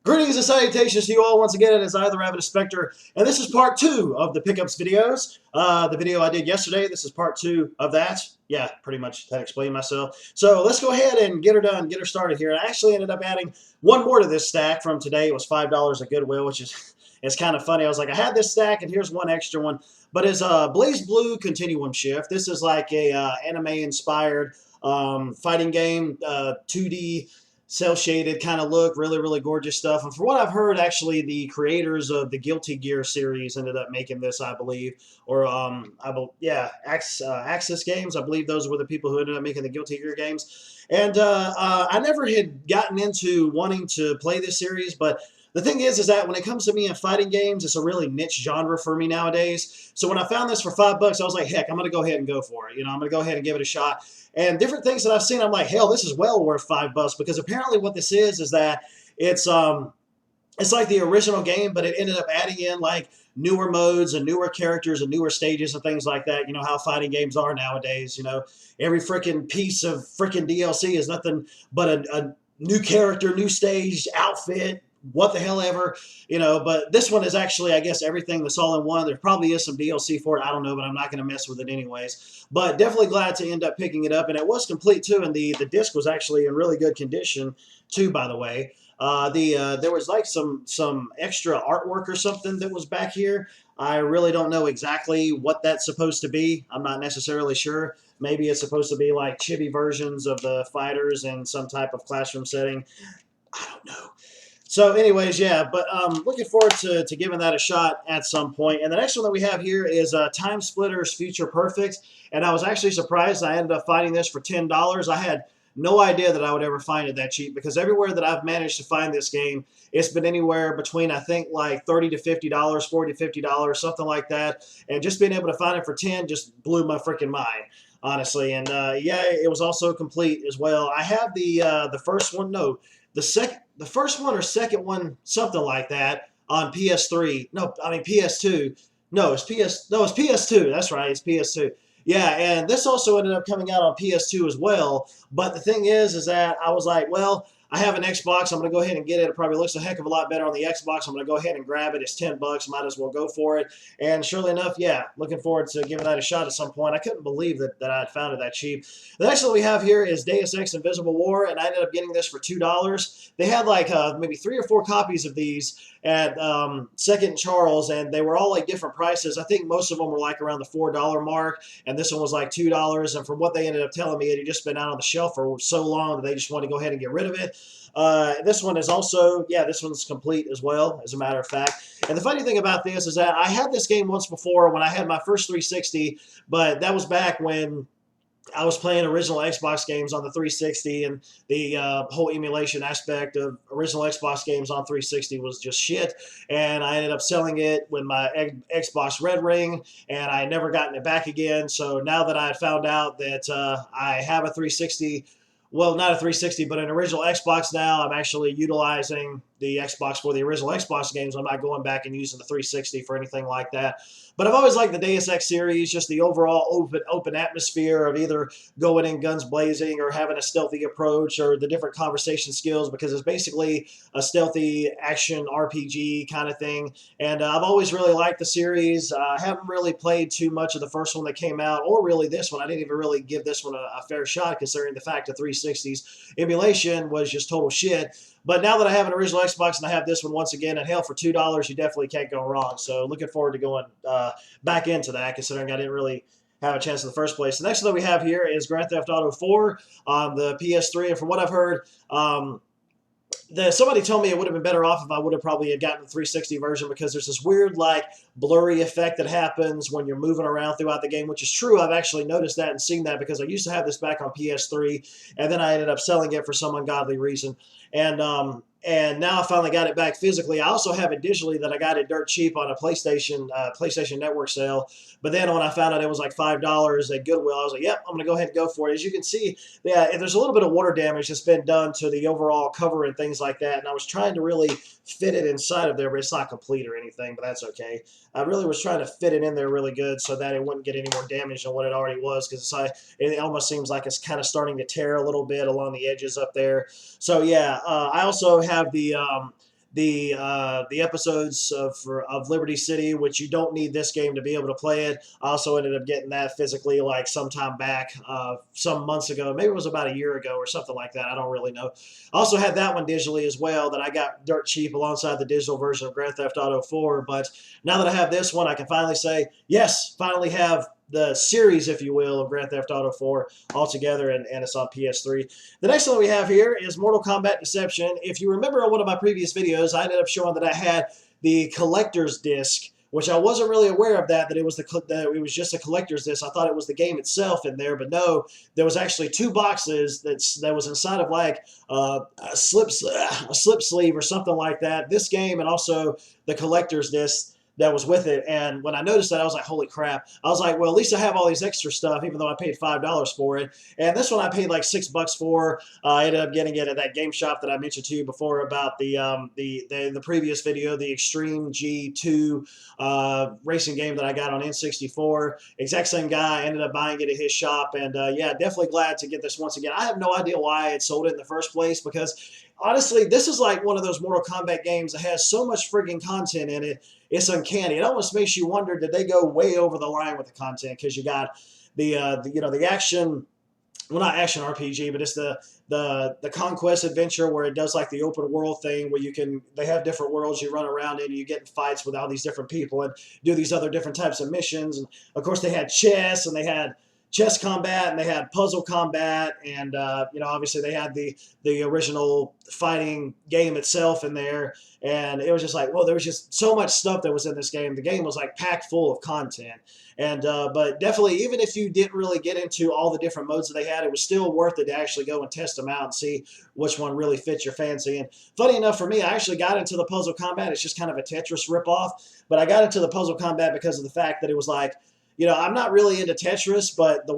Greetings and salutations to you all once again. It is I, the Ravenous Spectre, and this is part 2 of the pickups videos. The video I did yesterday, this is part 2 of that. Yeah, pretty much that explained myself. So let's go ahead and get her done, get her started here. I actually ended up adding one more to this stack from today. It was $5 at Goodwill, which is it's kind of funny. I was like, I had this stack, and here's one extra one. But it's a BlazBlue Continuum shift. This is like a anime-inspired fighting game, 2D cel-shaded kind of look, really gorgeous stuff. And from what I've heard, actually, the creators of the Guilty Gear series ended up making this, I believe, or Axis Games. I believe those were the people who ended up making the Guilty Gear games. And I never had gotten into wanting to play this series, but the thing is that when it comes to me in fighting games, it's a really niche genre for me nowadays. So when I found this for $5, I was like, heck, I'm going to go ahead and go for it. You know, I'm going to go ahead and give it a shot. And different things that I've seen, I'm like, hell, this is well worth $5 because apparently what this is that it's like the original game, but it ended up adding in like newer modes and newer characters and newer stages and things like that. You know how fighting games are nowadays. You know, every freaking piece of freaking DLC is nothing but a new character, new stage, outfit, what the hell ever, you know. But this one is actually, I guess, everything that's all in one. There probably is some DLC for it, I don't know, but I'm not going to mess with it anyways. But definitely glad to end up picking it up, and it was complete too, and the disc was actually in really good condition too, by the way. There was like some extra artwork or something that was back here. I really don't know exactly what that's supposed to be. I'm not necessarily sure. Maybe it's supposed to be like chibi versions of the fighters in some type of classroom setting. I don't know. So anyways, yeah, but looking forward to giving that a shot at some point. And the next one that we have here is Timesplitters Future Perfect. And I was actually surprised I ended up finding this for $10. I had no idea that I would ever find it that cheap because everywhere that I've managed to find this game, it's been anywhere between, I think, like $30 to $50, $40 to $50, something like that. And just being able to find it for $10 just blew my freaking mind, honestly. And yeah, it was also complete as well. I have the first one, no, the first one or second one, something like that, on PS3. No, I mean PS2. No, it's PS2. That's right, it's PS2. Yeah, and this also ended up coming out on PS2 as well. But the thing is that I was like, well, I have an Xbox. I'm going to go ahead and get it. It probably looks a heck of a lot better on the Xbox. I'm going to go ahead and grab it. It's $10. Might as well go for it. And surely enough, yeah, looking forward to giving that a shot at some point. I couldn't believe that I had found it that cheap. The next one we have here is Deus Ex Invisible War, and I ended up getting this for $2. They had like maybe 3 or 4 copies of these at Second Charles, and they were all like different prices. I think most of them were like around the $4 mark, and this one was like $2. And from what they ended up telling me, it had just been out on the shelf for so long that they just wanted to go ahead and get rid of it. This one is also, yeah, this one's complete as well, as a matter of fact. And the funny thing about this is that I had this game once before when I had my first 360, but that was back when I was playing original Xbox games on the 360, and the whole emulation aspect of original Xbox games on 360 was just shit. And I ended up selling it with my Xbox Red Ring, and I never gotten it back again. So now that I had found out that I have a 360, well, not a 360, but an original Xbox now, I'm actually utilizing the Xbox for the original Xbox games. I'm not going back and using the 360 for anything like that. But I've always liked the Deus Ex series, just the overall open atmosphere of either going in guns blazing or having a stealthy approach or the different conversation skills, because it's basically a stealthy action RPG kind of thing. And I've always really liked the series. I haven't really played too much of the first one that came out, or really this one. I didn't even really give this one a fair shot, considering the fact that 360's emulation was just total shit. But now that I have an original Xbox and I have this one once again, and hell, for $2, you definitely can't go wrong. So looking forward to going back into that, considering I didn't really have a chance in the first place. The next one that we have here is Grand Theft Auto 4 on the PS3. And from what I've heard, somebody told me it would have been better off if I would have probably gotten the 360 version, because there's this weird like blurry effect that happens when you're moving around throughout the game, which is true. I've actually noticed that and seen that, because I used to have this back on PS3, and then I ended up selling it for some ungodly reason. And now I finally got it back physically. I also have it digitally that I got it dirt cheap on a PlayStation Network sale. But then when I found out it was like $5 at Goodwill, I was like, yep, I'm going to go ahead and go for it. As you can see, yeah, there's a little bit of water damage that's been done to the overall cover and things like that. And I was trying to really fit it inside of there, but it's not complete or anything, but that's okay. I really was trying to fit it in there really good so that it wouldn't get any more damage than what it already was, because it almost seems like it's kind of starting to tear a little bit along the edges up there. So yeah, I also have the the episodes of Liberty City, which you don't need this game to be able to play it. I also ended up getting that physically like sometime back, some months ago. Maybe it was about a year ago or something like that. I don't really know. I also had that one digitally as well that I got dirt cheap alongside the digital version of Grand Theft Auto 4. But now that I have this one, I can finally say, yes, finally have the series, if you will, of Grand Theft Auto 4 altogether, and it's on PS3. The next one we have here is Mortal Kombat Deception. If you remember on one of my previous videos, I ended up showing that I had the collector's disc, which I wasn't really aware of that it was it was just a collector's disc. I thought it was the game itself in there, but no, there was actually 2 boxes that was inside of like a slip sleeve or something like that. This game and also the collector's disc that was with it. And when I noticed that, I was like, holy crap. I was like, well, at least I have all these extra stuff, even though I paid $5 for it. And this one I paid like $6 for. I ended up getting it at that game shop that I mentioned to you before about the previous video, the Extreme G2 racing game that I got on N64. Exact same guy. I ended up buying it at his shop. And yeah, definitely glad to get this once again. I have no idea why it sold it in the first place, because honestly, this is like one of those Mortal Kombat games that has so much friggin' content in it. It's uncanny. It almost makes you wonder, did they go way over the line with the content? Because you got the action, well, not action RPG, but it's the conquest adventure where it does like the open world thing where they have different worlds you run around in and you get in fights with all these different people and do these other different types of missions. And of course they had chess, and they had chess combat, and they had puzzle combat, and obviously they had the original fighting game itself in there. And it was just like, well, there was just so much stuff that was in this game. The game was like packed full of content. And but definitely, even if you didn't really get into all the different modes that they had, it was still worth it to actually go and test them out and see which one really fits your fancy. And funny enough for me, I actually got into the puzzle combat. It's just kind of a Tetris ripoff, but I got into the puzzle combat because of the fact that it was like, I'm not really into Tetris, but the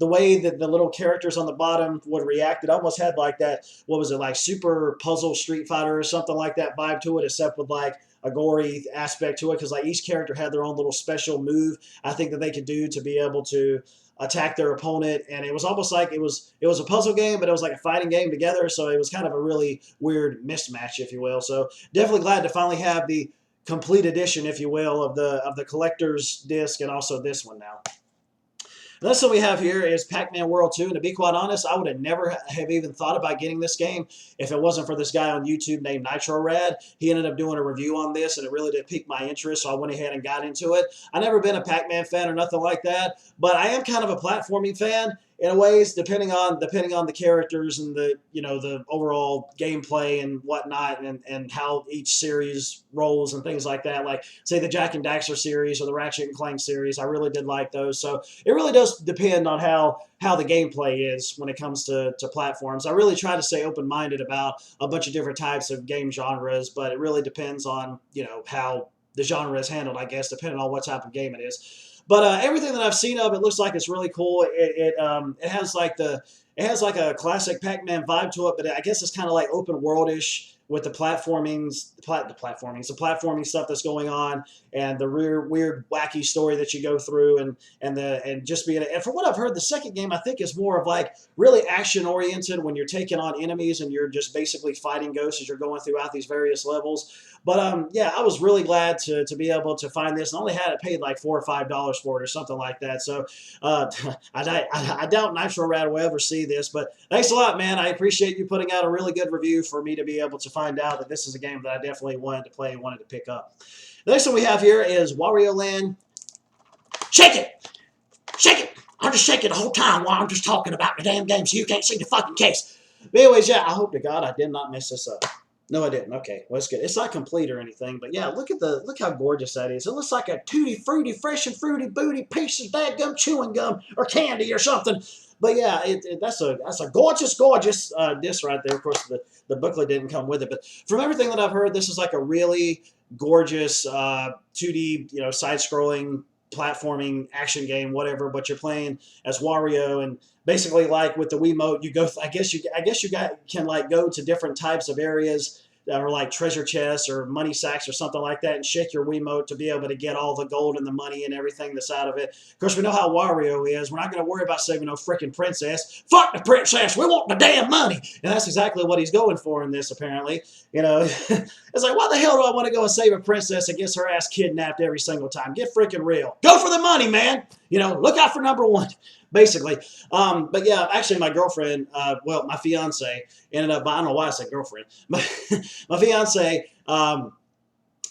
way that the little characters on the bottom would react, it almost had like that, what was it, like Super Puzzle Street Fighter or something like that vibe to it, except with like a gory aspect to it, because like each character had their own little special move, I think, that they could do to be able to attack their opponent. And it was almost like it was a puzzle game, but it was like a fighting game together, so it was kind of a really weird mismatch, if you will. So definitely glad to finally have the complete edition, if you will, of the collector's disc, and also this one now. The next one we have here is PacMan World 2, and to be quite honest, I would have never have even thought about getting this game if it wasn't for this guy on YouTube named NitroRad. He ended up doing a review on this, and it really did pique my interest, so I went ahead and got into it. I've never been a Pac-Man fan or nothing like that, but I am kind of a platforming fan in a ways, depending on the characters and the overall gameplay and whatnot, and how each series rolls and things like that. Like say the Jak and Daxter series or the Ratchet and Clank series, I really did like those. So it really does depend on how the gameplay is when it comes to platforms. I really try to stay open-minded about a bunch of different types of game genres, but it really depends on how the genre is handled, I guess, depending on what type of game it is. But everything that I've seen of it looks like it's really cool. It has like a classic Pac-Man vibe to it, but I guess it's kind of like open world-ish with the platforming stuff that's going on, and the weird wacky story that you go through, and just being. And from what I've heard, the second game I think is more of like really action oriented when you're taking on enemies and you're just basically fighting ghosts as you're going throughout these various levels. But yeah, I was really glad to be able to find this, and only had it paid like $4 or $5 for it or something like that. So I doubt NitroRad will ever see this, but thanks a lot, man. I appreciate you putting out a really good review for me to be able to find out that this is a game that I definitely wanted to play and wanted to pick up. The next one we have here is Warioland. Shake it! Shake it! I'm just shaking the whole time while I'm just talking about the damn game so you can't see the fucking case. But anyways, yeah, I hope to God I did not mess this up. No, I didn't. Okay, well, it's good. It's not complete or anything, but yeah, look how gorgeous that is. It looks like a tutti fruity, fresh and fruity booty piece of dadgum chewing gum or candy or something. But yeah, that's a gorgeous disc right there. Of course, the booklet didn't come with it, but from everything that I've heard, this is like a really gorgeous 2D, side-scrolling platforming action game, whatever. But you're playing as Wario, and basically like with the Wiimote, you go. I guess you can like go to different types of areas or like treasure chests or money sacks or something like that, and shake your Wiimote to be able to get all the gold and the money and everything that's out of it. Of course, we know how Wario is. We're not going to worry about saving no freaking princess. Fuck the princess. We want the damn money. And that's exactly what he's going for in this, apparently. You know, it's like, why the hell do I want to go and save a princess that gets her ass kidnapped every single time? Get freaking real. Go for the money, man. You know, look out for number one, basically. But yeah, actually, my girlfriend, well, my fiance ended up, I don't know why I said girlfriend, but my fiance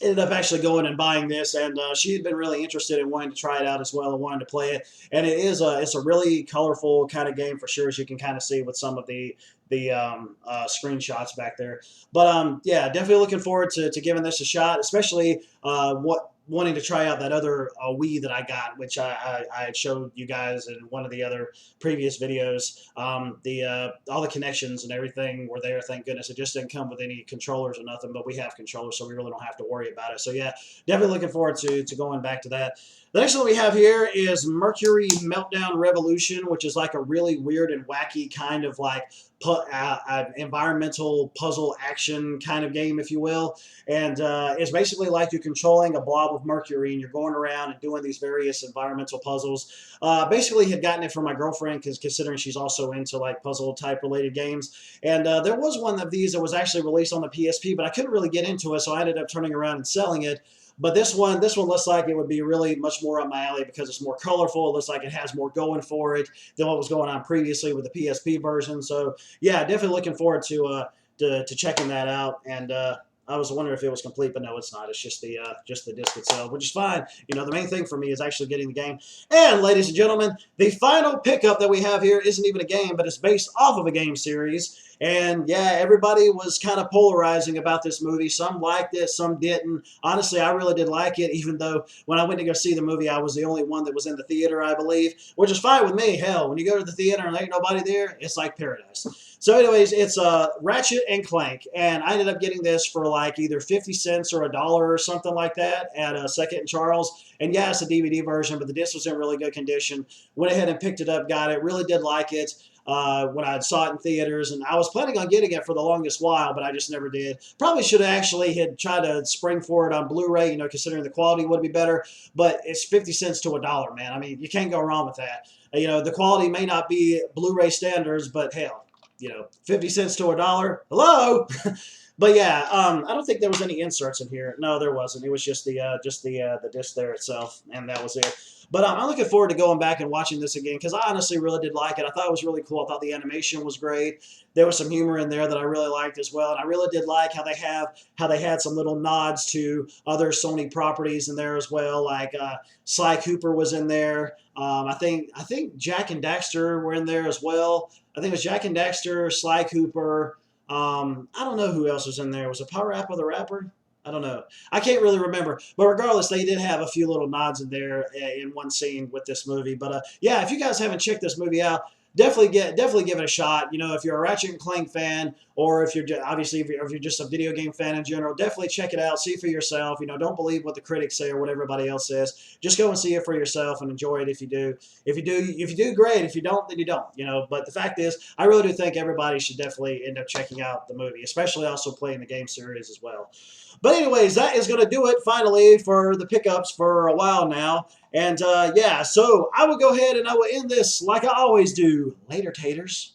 ended up actually going and buying this, and she had been really interested in wanting to try it out as well and wanting to play it. And it's a really colorful kind of game for sure, as you can kind of see with some of the screenshots back there. But yeah, definitely looking forward to giving this a shot, especially wanting to try out that other Wii that I got, which I had showed you guys in one of the other previous videos. All the connections and everything were there, thank goodness. It just didn't come with any controllers or nothing, but we have controllers, so we really don't have to worry about it. So yeah, definitely looking forward to going back to that. The next one we have here is Mercury Meltdown Revolution, which is like a really weird and wacky kind of like environmental puzzle action kind of game, if you will. And it's basically like you're controlling a blob of mercury and you're going around and doing these various environmental puzzles. Basically had gotten it from my girlfriend, because considering she's also into like puzzle type related games. And there was one of these that was actually released on the PSP, but I couldn't really get into it, so I ended up turning around and selling it. But this one looks like it would be really much more up my alley because it's more colorful. It looks like it has more going for it than what was going on previously with the PSP version. So yeah, definitely looking forward to checking that out. And I was wondering if it was complete, but no, it's not. It's just the disc itself, which is fine. You know, the main thing for me is actually getting the game. And ladies and gentlemen, the final pickup that we have here isn't even a game, but it's based off of a game series. And yeah, everybody was kind of polarizing about this movie. Some liked it, some didn't. Honestly, I really did like it, even though when I went to go see the movie, I was the only one that was in the theater, I believe, which is fine with me. Hell, when you go to the theater and there ain't nobody there, it's like paradise. So anyways, it's Ratchet and Clank, and I ended up getting this for like either 50 cents or $1 or something like that at Second and Charles. And yeah, it's a DVD version, but the disc was in really good condition. Went ahead and picked it up, got it, really did like it. When I saw it in theaters, and I was planning on getting it for the longest while, but I just never did. Probably should have actually had tried to spring for it on Blu-ray, you know, considering the quality would be better, but it's 50 cents to $1, man. I mean, you can't go wrong with that. You know, the quality may not be Blu-ray standards, but hell, you know, 50 cents to $1, hello? But yeah, I don't think there was any inserts in here. No, there wasn't. It was just the disc there itself, and that was it. But I'm looking forward to going back and watching this again, because I honestly really did like it. I thought it was really cool. I thought the animation was great. There was some humor in there that I really liked as well, and I really did like how they had some little nods to other Sony properties in there as well. Like Sly Cooper was in there. I think Jak and Daxter were in there as well. I think it was Jak and Daxter, Sly Cooper. I don't know who else was in there. Was it Power Apple the Rapper? I don't know. I can't really remember. But regardless, they did have a few little nods in there in one scene with this movie. But yeah, if you guys haven't checked this movie out, definitely give it a shot. You know, if you're a Ratchet and Clank fan, or if you're obviously if you're just a video game fan in general, definitely check it out. See for yourself. You know, don't believe what the critics say or what everybody else says. Just go and see it for yourself and enjoy it if you do. If you do, great. If you don't, then you don't. You know, but the fact is, I really do think everybody should definitely end up checking out the movie, especially also playing the game series as well. But anyways, that is going to do it finally for the pickups for a while now. And yeah, so I will go ahead and I will end this like I always do. Later, taters.